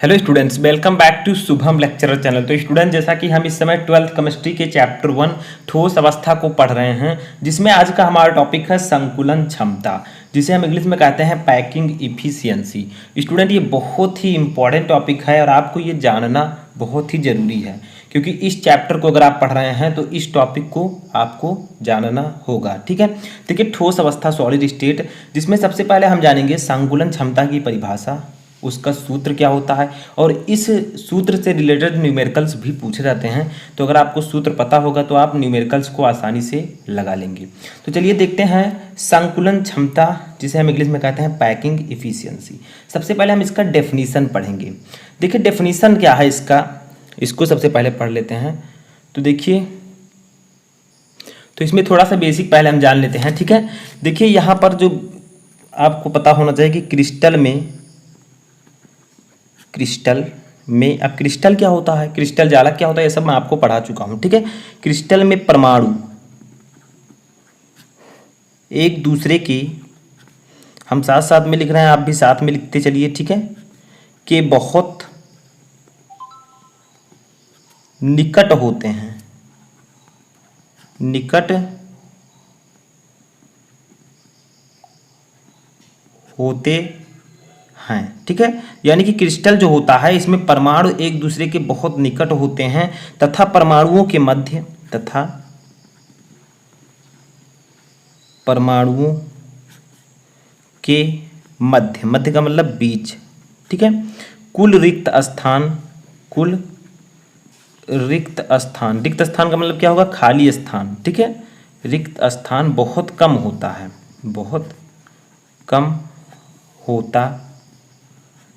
Hello students, welcome back to Shubham lecturer channel. तो student, जैसा कि हम इस समय 12th केमिस्ट्री के चैप्टर 1 ठोस अवस्था को पढ़ रहे हैं, जिसमें आज का हमारा टॉपिक है संकुलन क्षमता, जिसे हम इंग्लिश में कहते हैं पैकिंग इफिशियंसी। स्टूडेंट, ये बहुत ही इंपॉर्टेंट टॉपिक है और आपको ये जानना बहुत ही ज़रूरी है, क्योंकि इस चैप्टर को अगर आप पढ़ रहे हैं तो इस टॉपिक को आपको जानना होगा। ठीक है, देखिए, ठोस अवस्था सॉलिड स्टेट, जिसमें सबसे पहले हम जानेंगे संकुलन क्षमता की परिभाषा, उसका सूत्र क्या होता है, और इस सूत्र से रिलेटेड न्यूमेरिकल्स भी पूछे जाते हैं। तो अगर आपको सूत्र पता होगा तो आप न्यूमेरिकल्स को आसानी से लगा लेंगे। तो चलिए देखते हैं संकुलन क्षमता, जिसे हम इंग्लिश में कहते हैं पैकिंग इफिशियंसी। सबसे पहले हम इसका डेफिनीशन पढ़ेंगे। देखिए, डेफिनीशन क्या है इसका, इसको सबसे पहले पढ़ लेते हैं। तो देखिए, तो इसमें थोड़ा सा बेसिक पहले हम जान लेते हैं। ठीक है, देखिए यहाँ पर जो आपको पता होना चाहिए कि क्रिस्टल में अब क्रिस्टल क्या होता है, क्रिस्टल जालक क्या होता है, ये सब मैं आपको पढ़ा चुका हूं। ठीक है, क्रिस्टल में परमाणु एक दूसरे के, हम साथ साथ में लिख रहे हैं, आप भी साथ में लिखते चलिए। ठीक है, के बहुत निकट होते हैं, निकट होते हैं। ठीक है, यानी कि क्रिस्टल जो होता है इसमें परमाणु एक दूसरे के बहुत निकट होते हैं तथा परमाणुओं के मध्य, तथा परमाणुओं के मध्य, मध्य का मतलब बीच। ठीक है, कुल रिक्त स्थान, कुल रिक्त स्थान, रिक्त स्थान का मतलब क्या होगा, खाली स्थान। ठीक है, रिक्त स्थान बहुत कम होता है, बहुत कम होता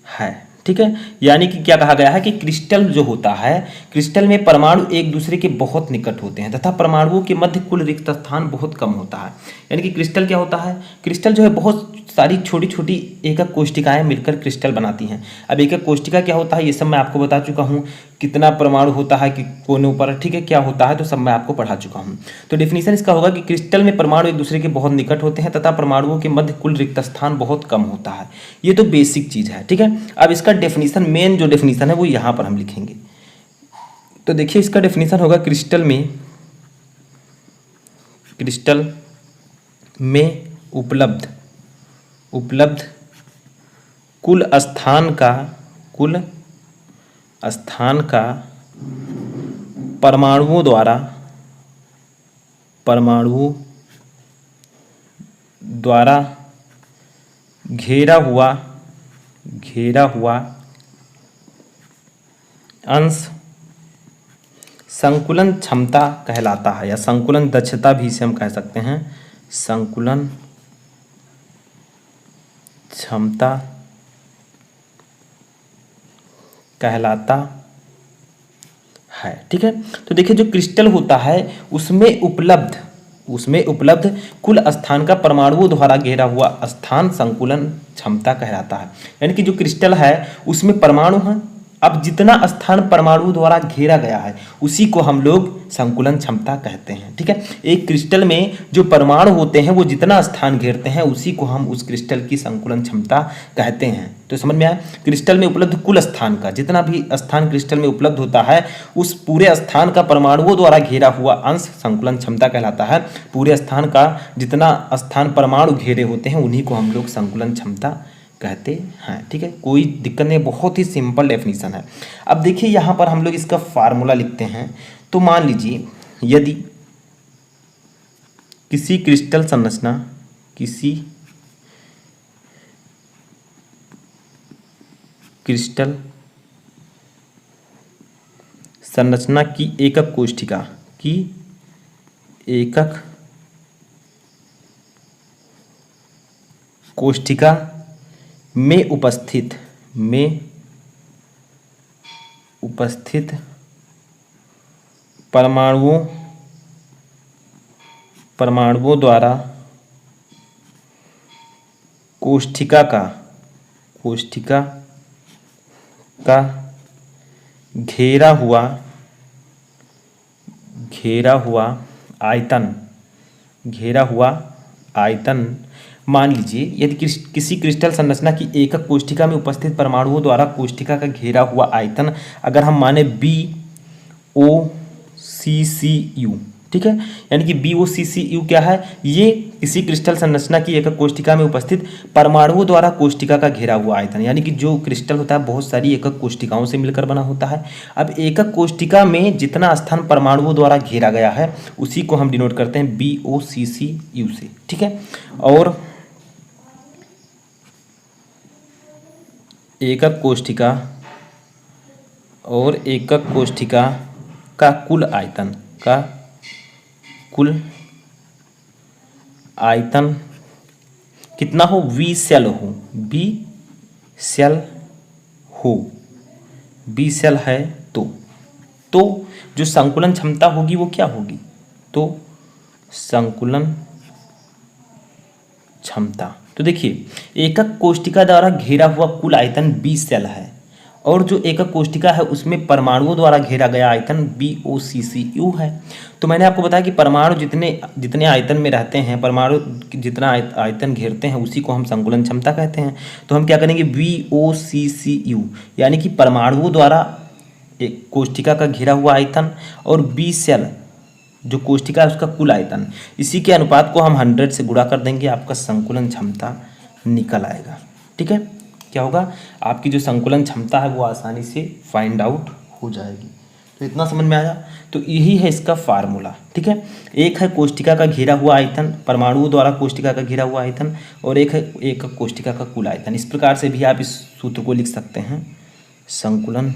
है। ठीक है, यानी कि क्या कहा गया है कि क्रिस्टल जो होता है, क्रिस्टल में परमाणु एक दूसरे के बहुत निकट होते हैं तथा परमाणुओं के मध्य कुल रिक्त स्थान बहुत कम होता है। यानी कि क्रिस्टल क्या होता है, क्रिस्टल जो है बहुत सारी छोटी छोटी एकक कोशिकाएं मिलकर क्रिस्टल बनाती हैं। अब एकक कोशिका क्या होता है ये सब मैं आपको बता चुका हूँ, कितना परमाणु होता है कि कोनों पर, ठीक है, क्या होता है, तो सब मैं आपको पढ़ा चुका हूँ। तो डेफिनेशन इसका होगा कि क्रिस्टल में परमाणु एक दूसरे के बहुत निकट होते हैं तथा परमाणुओं के मध्य कुल रिक्त स्थान बहुत कम होता है। ये तो बेसिक चीज़ है। ठीक है, अब इसका डेफिनेशन, मेन जो डेफिनेशन है वो यहाँ पर हम लिखेंगे। तो देखिए, इसका डेफिनेशन होगा क्रिस्टल में उपलब्ध कुल स्थान का परमाणुओं द्वारा घेरा हुआ अंश संकुलन क्षमता कहलाता है, या संकुलन दक्षता भी इसे हम कह सकते हैं। संकुलन क्षमता कहलाता है। ठीक है, तो देखिए, जो क्रिस्टल होता है उसमें उपलब्ध कुल स्थान का परमाणुओं द्वारा घेरा हुआ स्थान संकुलन क्षमता कहलाता है। यानी कि जो क्रिस्टल है उसमें परमाणु है, अब जितना स्थान परमाणु द्वारा घेरा गया है उसी को हम लोग संकुलन क्षमता कहते हैं। ठीक है, एक क्रिस्टल में जो परमाणु होते हैं वो जितना स्थान घेरते हैं उसी को हम उस क्रिस्टल की संकुलन क्षमता कहते हैं। तो समझ में आया, क्रिस्टल में उपलब्ध कुल स्थान का, जितना भी स्थान क्रिस्टल में उपलब्ध होता है उस पूरे स्थान का परमाणुओं द्वारा घेरा हुआ अंश संकुलन क्षमता कहलाता है। पूरे स्थान का जितना स्थान परमाणु घेरे होते हैं उन्हीं को हम लोग संकुलन क्षमता कहते हैं। ठीक है, कोई दिक्कत नहीं, बहुत ही सिंपल डेफिनेशन है। अब देखिए, यहाँ पर हम लोग इसका फार्मूला लिखते हैं। तो मान लीजिए, यदि किसी क्रिस्टल संरचना की एकक कोशिका में उपस्थित परमाणुओं द्वारा कोशिका का घेरा हुआ आयतन मान लीजिए यदि किसी क्रिस्टल संरचना की एकक कोष्ठिका में उपस्थित परमाणुओं द्वारा कोष्ठिका का घेरा हुआ आयतन अगर हम माने BOCCU, ठीक है, यानी कि BOCCU क्या है, ये किसी क्रिस्टल संरचना की एकक कोष्ठिका में उपस्थित परमाणुओं द्वारा कोष्ठिका का घेरा हुआ आयतन, यानी कि जो क्रिस्टल होता है बहुत सारी एकक कोष्ठिकाओं से मिलकर बना होता है। अब एकक कोष्ठिका में जितना स्थान परमाणुओं द्वारा घेरा गया है उसी को हम डिनोट करते हैं BOCCU से, ठीक है। और एकक कोष्ठिका का कुल आयतन कितना हो, V सेल है तो जो संकुलन क्षमता होगी वो क्या होगी, तो संकुलन क्षमता, तो देखिए एकक कोष्ठिका द्वारा घेरा हुआ कुल आयतन 20 सेल है और जो एकक कोष्ठिका है उसमें परमाणुओं द्वारा घेरा गया आयतन BOCCU है। तो मैंने आपको बताया कि परमाणु जितने आयतन में रहते हैं, परमाणु जितना आयतन घेरते हैं उसी को हम संकुलन क्षमता कहते हैं। तो हम क्या करेंगे, BOCCU यानी कि परमाणुओं द्वारा एक कोष्ठिका का घेरा हुआ आयतन और 20 सेल जो कोष्ठिका है उसका कुल आयतन, इसी के अनुपात को हम 100 से गुणा कर देंगे, आपका संकुलन क्षमता निकल आएगा, ठीक है। क्या होगा, आपकी जो संकुलन क्षमता है वो आसानी से फाइंड आउट हो जाएगी। तो इतना समझ में आया, तो यही है इसका फार्मूला, ठीक है। एक है कोष्ठिका का घेरा हुआ आयतन, परमाणुओं द्वारा कोष्ठिका का घेरा हुआ आयतन, और एक है एकक कोष्ठिका का कुल आयतन। इस प्रकार से भी आप इस सूत्र को लिख सकते हैं, संकुलन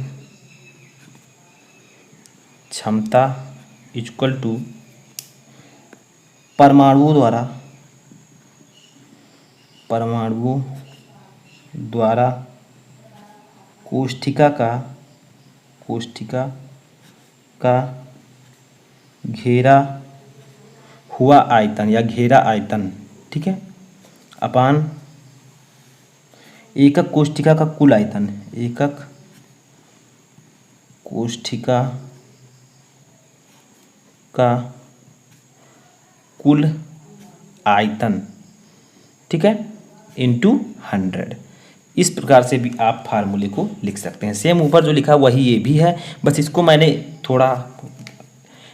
क्षमता इक्वल टू परमाणुओं द्वारा कोष्ठिका का घेरा हुआ आयतन या घेरा आयतन, ठीक है, अपान एकक कोष्ठिका का कुल आयतन, एकक कोष्ठिका का कुल आयतन, ठीक है, इंटू 100। इस प्रकार से भी आप फार्मूले को लिख सकते हैं। सेम ऊपर जो लिखा वही ये भी है, बस इसको मैंने थोड़ा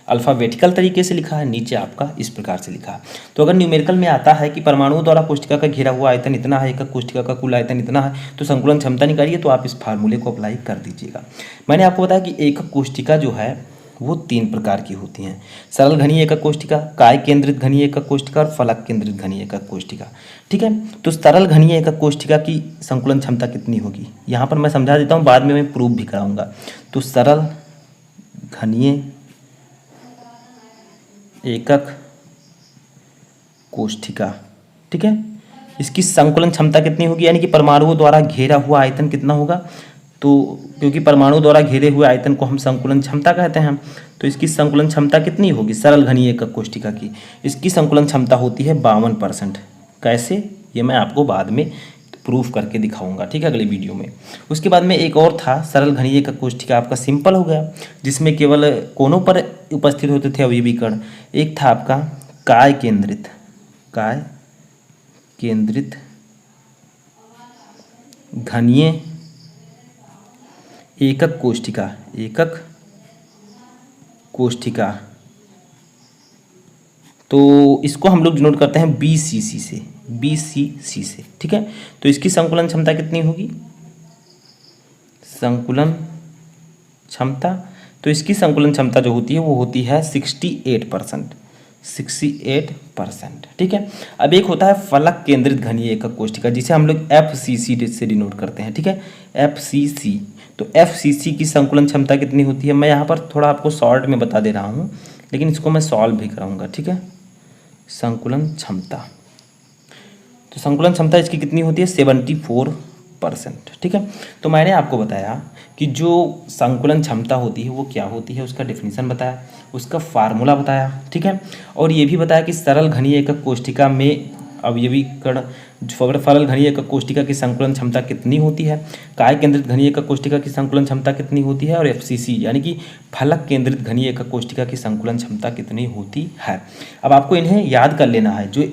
अल्फ़ाबेटिकल तरीके से लिखा है, नीचे आपका इस प्रकार से लिखा है। तो अगर न्यूमेरिकल में आता है कि परमाणुओं द्वारा कोष्ठिका का घेरा हुआ आयतन इतना है, एकक कोष्ठिका का कुल आयतन इतना है, तो संकुलन क्षमता निकालिए, तो आप इस फार्मूले को अप्लाई कर दीजिएगा। मैंने आपको बताया कि एकक कोष्ठिका जो है वो 3 प्रकार की होती हैं, सरल घनीय एकक कोष्ठिका, काय केंद्रित घनीय एकक कोष्ठिका और फलक केंद्रित घनीय एकक कोष्ठिका, ठीक है। तो सरल घनीय एकक कोष्ठिका की संकुलन क्षमता कितनी होगी, यहाँ पर मैं समझा देता हूँ, बाद में मैं प्रूफ भी कराऊंगा। तो सरल घनीय एकक कोष्ठिका, ठीक है, इसकी संकुलन क्षमता कितनी होगी, यानी कि परमाणुओं द्वारा घेरा हुआ आयतन कितना होगा। तो क्योंकि परमाणु द्वारा घेरे हुए आयतन को हम संकुलन क्षमता कहते हैं, तो इसकी संकुलन क्षमता कितनी होगी सरल घनीय एकक कोष्ठिका की, इसकी संकुलन क्षमता होती है 52%। कैसे, ये मैं आपको बाद में प्रूफ करके दिखाऊंगा, ठीक है, अगले वीडियो में। उसके बाद में एक और था सरल घनीय एकक कोष्ठिका, आपका सिंपल हो गया, जिसमें केवल कोनों पर उपस्थित होते थे अवयवी कण। एक था आपका काय केंद्रित घनीय एकक कोष्ठिका, तो इसको हम लोग डिनोट करते हैं BCC से, ठीक है। तो इसकी संकुलन क्षमता कितनी होगी, संकुलन क्षमता, तो इसकी संकुलन क्षमता जो होती है वो होती है 68%, ठीक है। अब एक होता है फलक केंद्रित घनीय एकक कोष्ठिका, जिसे हम लोग FCC से डिनोट करते हैं, ठीक है, FCC। तो FCC की संकुलन क्षमता कितनी होती है, मैं यहाँ पर थोड़ा आपको शॉर्ट में बता दे रहा हूँ, लेकिन इसको मैं सॉल्व भी कराऊंगा, ठीक है। संकुलन क्षमता, तो संकुलन क्षमता इसकी कितनी होती है 74%, ठीक है। तो मैंने आपको बताया कि जो संकुलन क्षमता होती है वो क्या होती है, उसका डेफिनेशन बताया, उसका फार्मूला बताया, ठीक है, और ये भी बताया कि सरल घनीय एकक कोष्ठिका में अवयवी कण फलक घनीय एकक कोष्ठिका की संकुलन क्षमता कितनी होती है, काय केंद्रित घनीय एकक कोष्ठिका की संकुलन क्षमता कितनी होती है, और FCC यानी कि फलक केंद्रित घनीय एकक कोष्ठिका की संकुलन क्षमता कितनी होती है। अब आपको इन्हें याद कर लेना है, जो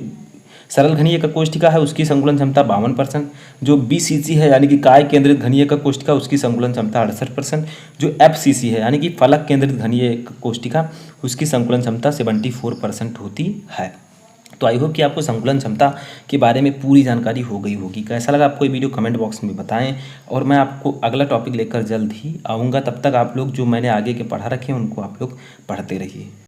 सरल घनीय का कोष्ठिका है उसकी संकुलन क्षमता 52%। जो BCC है यानी कि काय केंद्रित घनीय का कोष्ठिका उसकी संकुलन क्षमता 68%। जो FCC है यानी कि फलक केंद्रित घनीय कोष्ठिका उसकी संकुलन क्षमता 74% होती है। तो आई होप कि आपको संकुलन क्षमता के बारे में पूरी जानकारी हो गई होगी। कैसा लगा आपको ये वीडियो कमेंट बॉक्स में बताएं, और मैं आपको अगला टॉपिक लेकर जल्द ही आऊँगा। तब तक आप लोग जो मैंने आगे के पढ़ा रखे हैं उनको आप लोग पढ़ते रहिए।